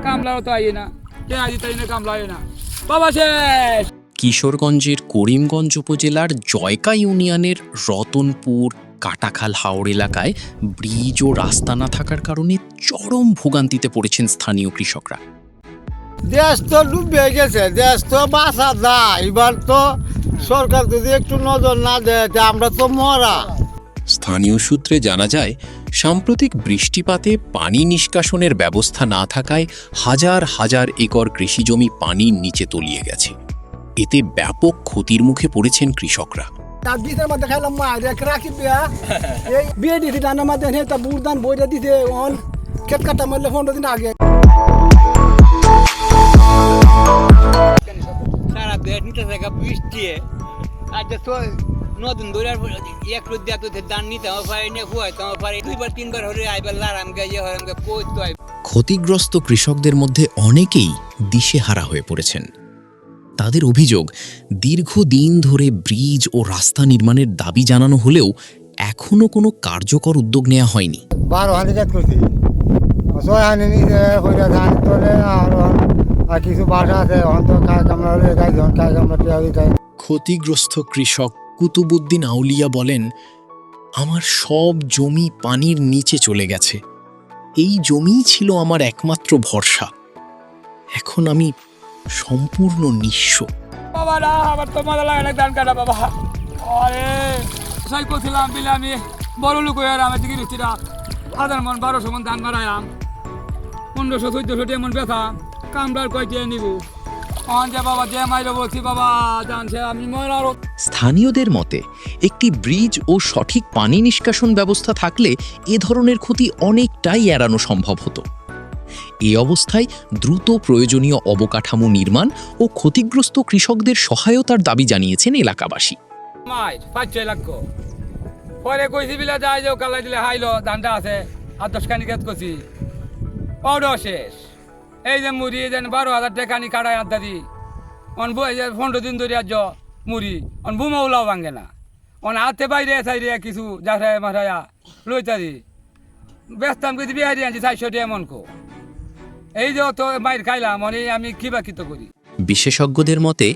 কামলাও তো আইয়ে না, কে আইয়ে তাই না, কামলা আইয়ে না, বাবা শেষ। কিশোরগঞ্জের করিমগঞ্জ উপজেলার জয়কা ইউনিয়নের রতনপুর কাটাখাল হাওড় এলাকায় ব্রিজ ও রাস্তা না থাকার কারণে চরম ভোগান্তিতে পড়েছেন স্থানীয় কৃষকরা। দেশ তো ডুবে গেছে, দেশ তো বাঁচা যায়, এবার তো সরকার যদি একটু নজর না দেয় আমরা তো মরা। স্থানীয় সূত্রে জানা যায়, সাম্প্রতিক বৃষ্টিপাতে পানি নিষ্কাশনের ব্যবস্থা না থাকায় হাজার হাজার একর কৃষিজমি পানির নিচে তলিয়ে গেছে। এতে ব্যাপক ক্ষতির মুখে পড়েছেন কৃষকরা। বিয়ের মধ্যে খাইলাম রাখি এই বিয়ে দিয়েছি দানের মধ্যে তা বুড়দান বইটা দিতে অন খেত কাটা মারলে 15 দিন আগে। সারা দেশ নিতে থাকা বৃষ্টি আজ তো নতুন ধরে এক রোদ দেওয়া তো ধান নিতে আমার পারে নিয়ে খুয়াইতে আমার পারে 2বার 3বার হলে আইবার লারাম গাইয়ে হয় আমাকে পৌঁছতে হয়। ক্ষতিগ্রস্ত কৃষকদের মধ্যে অনেকেই দিশেহারা হয়ে পড়েছেন। তাদের অভিযোগ, দীর্ঘদিন ধরে ব্রিজ ও রাস্তা নির্মাণের দাবি জানানো হলেও এখনো কোনো কার্যকর উদ্যোগ নেওয়া হয়নি। 12 হানি করছি, 6 হানি নিচে হইয়া ধান তোলে, আর কিছু বাসা আছে অন্ত কাজ আমরা হলে গাই যখন কাজ আমরা টিয়াবি তাই। ক্ষতিগ্রস্ত কৃষক কুতুবুদ্দিন আউলিয়া বলেন, আমার সব জমি পানির নিচে চলে গেছে। এই জমিই ছিল আমার একমাত্র ভরসা। এখন আমি সম্পূর্ণ নিঃস্ব। বাবা না, আমার তো মজা লাগে না ধান কাটা বাবা। আরে সাই করছিলাম বিলে আমি বড় লোক হয়ে আমি দিকে রুচিরা 1000 মন 1200 মন ধান মারায়াম, 1500 1400 মন ব্যথা কামড়ার কয়টিয়ে নিব যে বাবা, যে মাইরে বলছি বাবা জানছে আমি মরার। স্থানীয়দের মতে, একটি ব্রিজ ও সঠিক পানি নিষ্কাশন ব্যবস্থা থাকলে এ ধরনের ক্ষতি অনেকটাই এড়ানো সম্ভব হতো। এই অবস্থায় দ্রুত প্রয়োজনীয় অবকাঠামো নির্মাণ ও ক্ষতিগ্রস্ত কৃষকদের সহায়তার দাবি জানিয়েছেন এলাকাবাসী। মাইর 5 লাখ পরে কইছি বিলে যাই যে কালাই দিলে হাইলো ধানটা আছে আর 10 খানি খেত করছি পাউডার শেষ। এই যে মুড়ি যেন 12,000 টাকা নি কাটায় আড্ডা দি অন 15 দিন ধরে আজ মুড়ি অন বুমা উলাও ভাঙে না, অন হাতে বাইরে চাইরে কিছু যাঠায় মাঠায়া লইতারি ব্যস্তাম কিছু বিহারি আনছি 400 টাকা মন কো। এই যে তো মাইর খাইলাম মানে আমি কিবা কিতো করি। বিশেষজ্ঞদের মতে,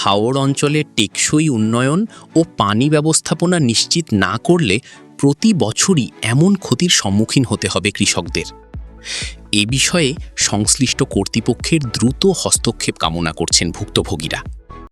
হাওড় অঞ্চলে টেকসই উন্নয়ন ও পানি ব্যবস্থাপনা নিশ্চিত না করলে প্রতি বছরই এমন ক্ষতির সম্মুখীন হতে হবে কৃষকদের। এ বিষয়ে সংশ্লিষ্ট কর্তৃপক্ষের দ্রুত হস্তক্ষেপ কামনা করছেন ভুক্তভোগীরা।